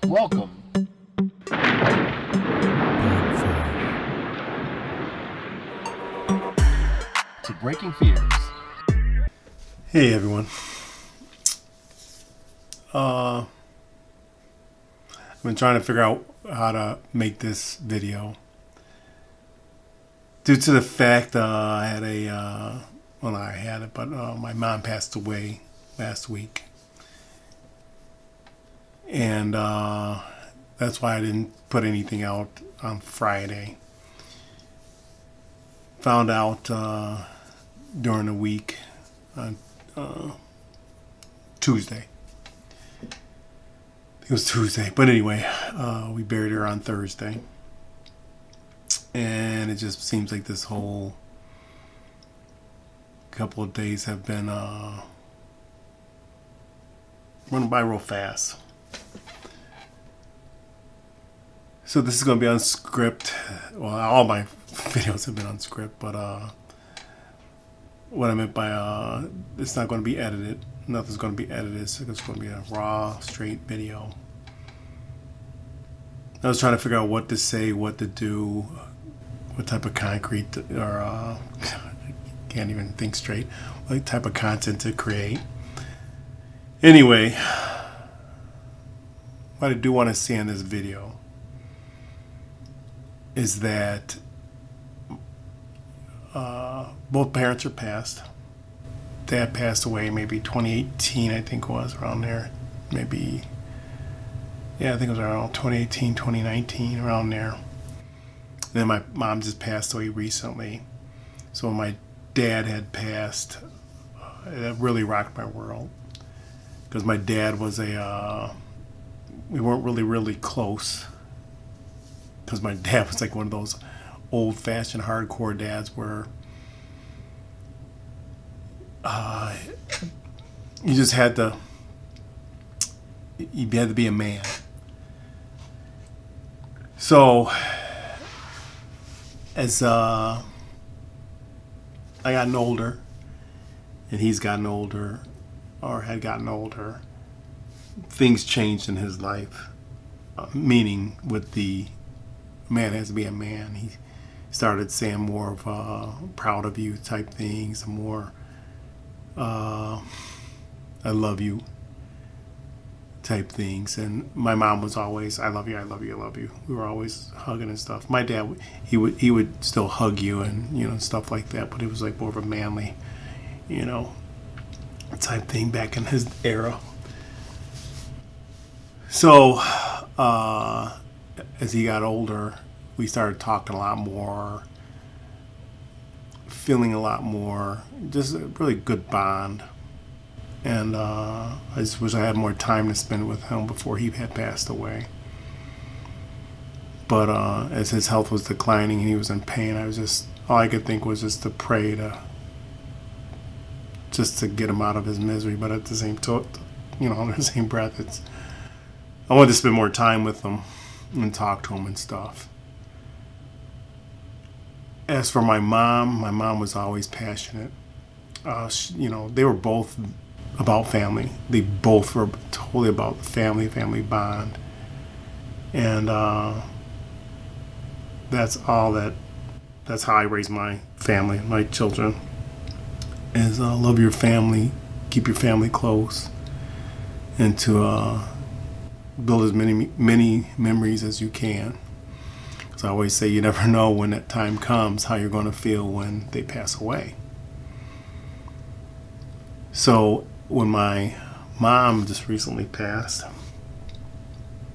Welcome to Breaking Fears. Hey everyone. I've been trying to figure out how to make this video due to the fact I had my mom passed away last week, and that's why I didn't put anything out on Friday. Found out during the week on Tuesday. It was Tuesday, but anyway, we buried her on Thursday, and it just seems like this whole couple of days have been running by real fast. So this is going to be on script. Well, all my videos have been on script, but what I meant by it's not going to be edited. Nothing's going to be edited. So it's going to be a raw, straight video. I was trying to figure out what to say, what to do, what type of concrete, or can't even think straight, what type of content to create. Anyway, what I do want to say in this video is that both parents are passed. Dad passed away maybe 2018, I think it was, around there. Maybe, yeah, I think it was around 2018, 2019, around there. And then my mom just passed away recently. So when my dad had passed, it really rocked my world. Because my dad was we weren't really close. Because my dad was like one of those old-fashioned hardcore dads where you just had to be a man. So as I gotten older and he's gotten older or had gotten older, things changed in his life, meaning with the man has to be a man. He started saying more of proud of you type things, more I love you type things. And my mom was always, I love you, I love you, I love you. We were always hugging and stuff. My dad, he would still hug you and stuff like that, but it was like more of a manly, type thing back in his era. So as he got older, we started talking a lot more, feeling a lot more, just a really good bond. And I just wish I had more time to spend with him before he had passed away. But as his health was declining and he was in pain, all I could think was just to pray just to get him out of his misery. But at the same on the same breath, I wanted to spend more time with him and talk to him and stuff. As for my mom was always passionate. They were both about family. They both were totally about family bond. And that's how I raise my family, my children, is love your family, keep your family close, and to build as many memories as you can. So I always say you never know when that time comes how you're going to feel when they pass away. So when my mom just recently passed,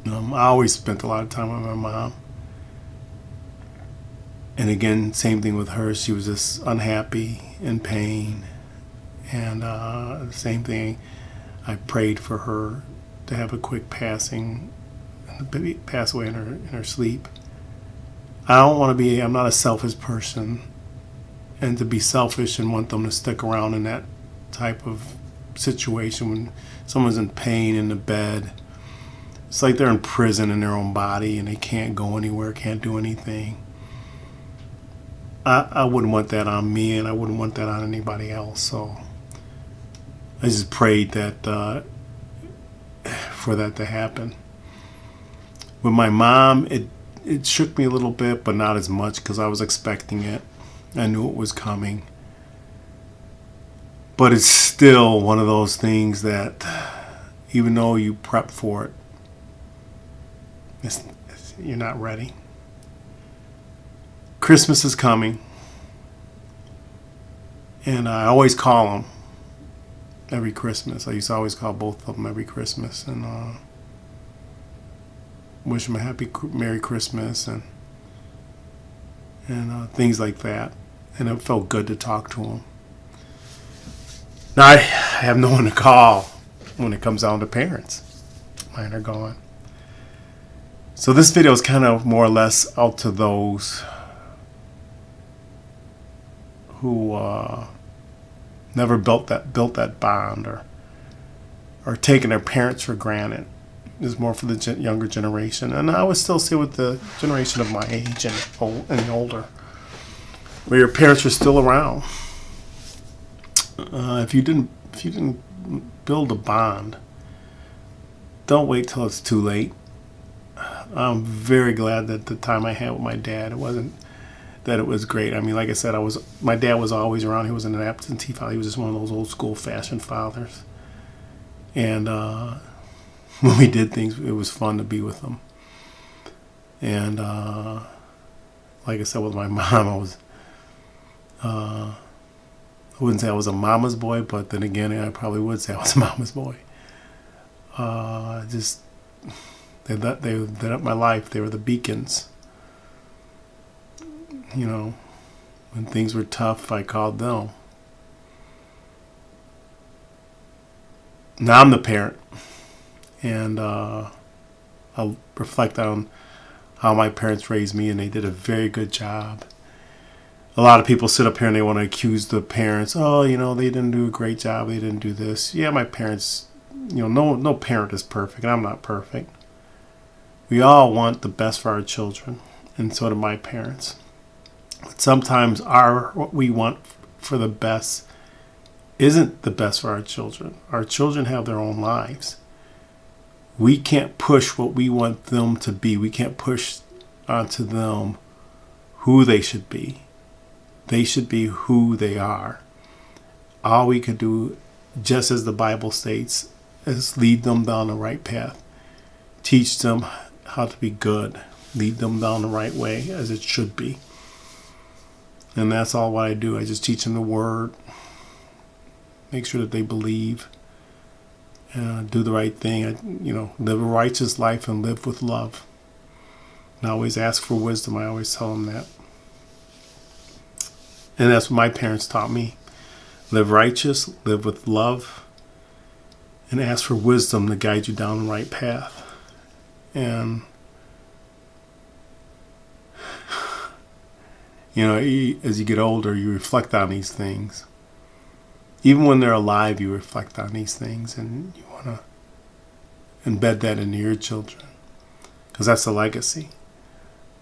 I always spent a lot of time with my mom. And again, same thing with her. She was just unhappy, in pain. And same thing, I prayed for her to have a quick pass away in her sleep. I'm not a selfish person. And to be selfish and want them to stick around in that type of situation when someone's in pain in the bed, it's like they're in prison in their own body and they can't go anywhere, can't do anything. I wouldn't want that on me, and I wouldn't want that on anybody else. So I just prayed that for that to happen. With my mom, it shook me a little bit, but not as much because I was expecting it. I knew it was coming. But it's still one of those things that, even though you prep for it, you're not ready. Christmas is coming, and I always call them every Christmas. I used to always call both of them every Christmas and wish them a happy Merry Christmas and things like that. And it felt good to talk to them. Now I have no one to call when it comes down to parents. Mine are gone. So this video is kind of more or less out to those who never built that bond or taken their parents for granted. It's more for the younger generation, and I would still say with the generation of my age and older, where your parents are still around. If you didn't build a bond, don't wait till it's too late. I'm very glad that the time I had with my dad, it wasn't that it was great. I mean, like I said, my dad was always around. He wasn't an absentee father. He was just one of those old school fashioned fathers. And when we did things, it was fun to be with him. And like I said, with my mom, I wouldn't say I was a mama's boy, but then again, I probably would say I was a mama's boy. They lit up my life. They were the beacons. You know, when things were tough, I called them. Now I'm the parent, and I'll reflect on how my parents raised me, and they did a very good job. A lot of people sit up here and they want to accuse the parents. Oh, they didn't do a great job. They didn't do this. Yeah, my parents, no parent is perfect, and I'm not perfect. We all want the best for our children, and so do my parents. But sometimes what we want for the best isn't the best for our children. Our children have their own lives. We can't push what we want them to be. We can't push onto them who they should be. They should be who they are. All we could do, just as the Bible states, is lead them down the right path. Teach them how to be good. Lead them down the right way as it should be. And that's all what I do. I just teach them the word. Make sure that they believe. Do the right thing. Live a righteous life and live with love. And I always ask for wisdom. I always tell them that. And that's what my parents taught me. Live righteous, live with love, and ask for wisdom to guide you down the right path. And, as you get older, you reflect on these things. Even when they're alive, you reflect on these things, and you want to embed that into your children, because that's a legacy.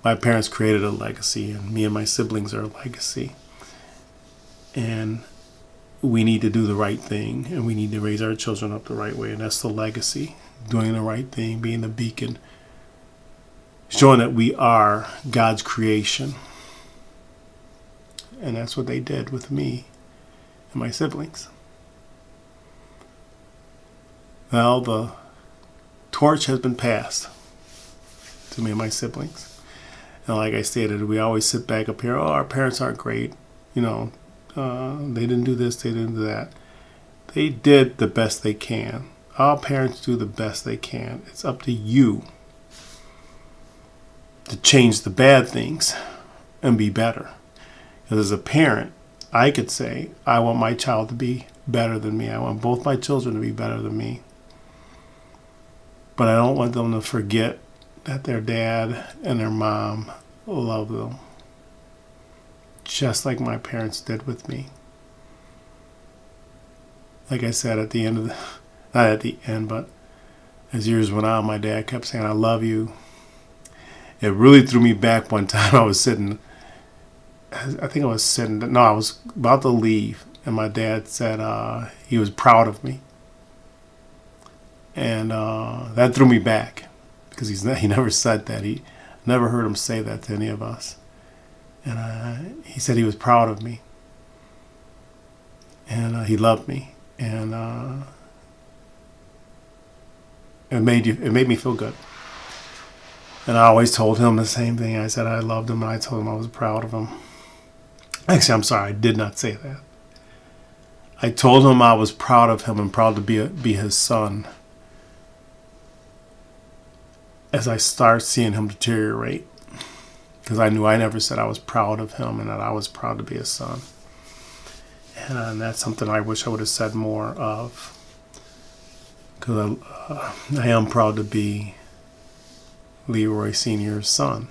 My parents created a legacy, and me and my siblings are a legacy. And we need to do the right thing, and we need to raise our children up the right way, and that's the legacy. Doing the right thing, being the beacon, showing that we are God's creation. And that's what they did with me and my siblings. Well, the torch has been passed to me and my siblings. And like I stated, we always sit back up here, our parents aren't great, they didn't do this, they didn't do that. They did the best they can. All parents do the best they can. It's up to you to change the bad things and be better. Because as a parent, I could say, I want my child to be better than me. I want both my children to be better than me. But I don't want them to forget that their dad and their mom love them. Just like my parents did with me. Like I said, at the end not at the end, but as years went on, my dad kept saying, I love you. It really threw me back one time. I was about to leave, and my dad said he was proud of me. And that threw me back, because he never said that. He never heard him say that to any of us. And he said he was proud of me, and he loved me, and it made me feel good. And I always told him the same thing. I said I loved him, and I told him I was proud of him. Actually, I'm sorry, I did not say that. I told him I was proud of him and proud to be his son as I start seeing him deteriorate. Because I knew I never said I was proud of him and that I was proud to be his son. And that's something I wish I would have said more of. Because I am proud to be Leroy Sr.'s son.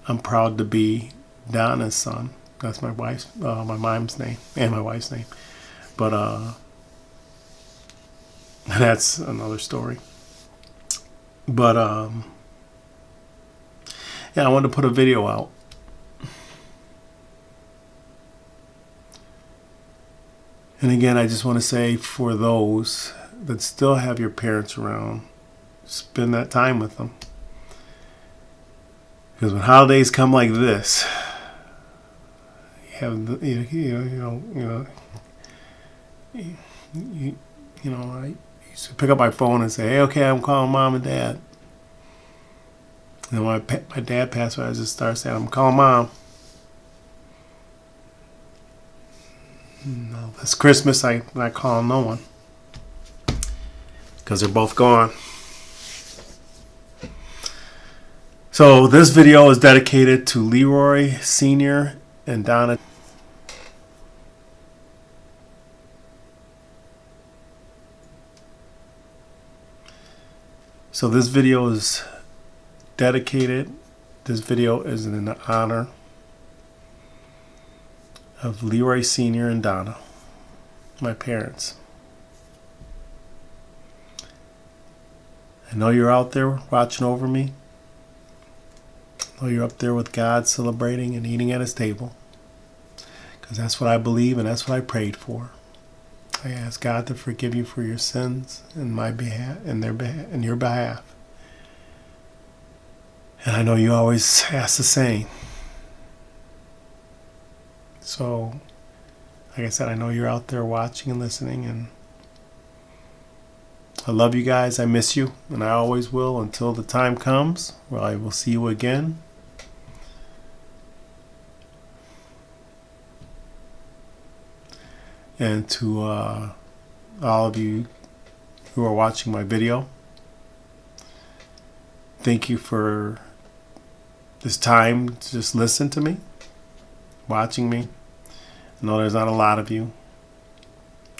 I'm proud to be Donna's son. That's my mom's name and my wife's name. But that's another story. But yeah, I wanted to put a video out. And again, I just want to say, for those that still have your parents around, spend that time with them. Because when holidays come like this, I used to pick up my phone and say, "Hey, okay, I'm calling mom and dad." And when my dad passed away, I just started saying, "I'm calling mom." No, this Christmas, I'm not calling no one because they're both gone. So this video is dedicated to Leroy Sr. and Donna. So this video is dedicated. This video is in honor of Leroy Sr. and Donna, my parents. I know you're out there watching over me. I know you're up there with God, celebrating and eating at his table, because that's what I believe and that's what I prayed for. I ask God to forgive you for your sins in my behalf, in your behalf. And I know you always ask the same. So, like I said, I know you're out there watching and listening, and I love you guys. I miss you, and I always will until the time comes where I will see you again. And to all of you who are watching my video, thank you for this time to just listen to me, watching me. I know there's not a lot of you.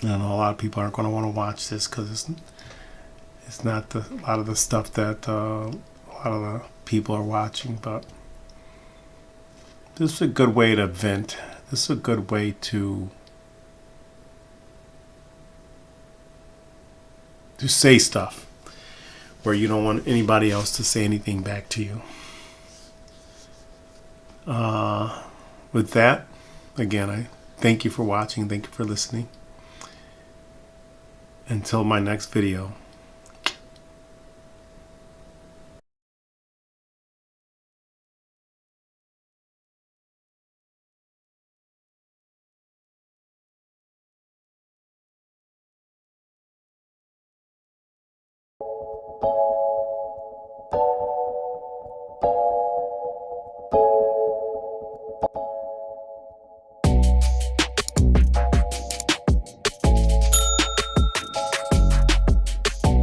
I know a lot of people aren't going to want to watch this because it's not a lot of the stuff that a lot of the people are watching. But this is a good way to vent. This is a good way to say stuff where you don't want anybody else to say anything back to you. With that, again, I thank you for watching. Thank you for listening. Until my next video.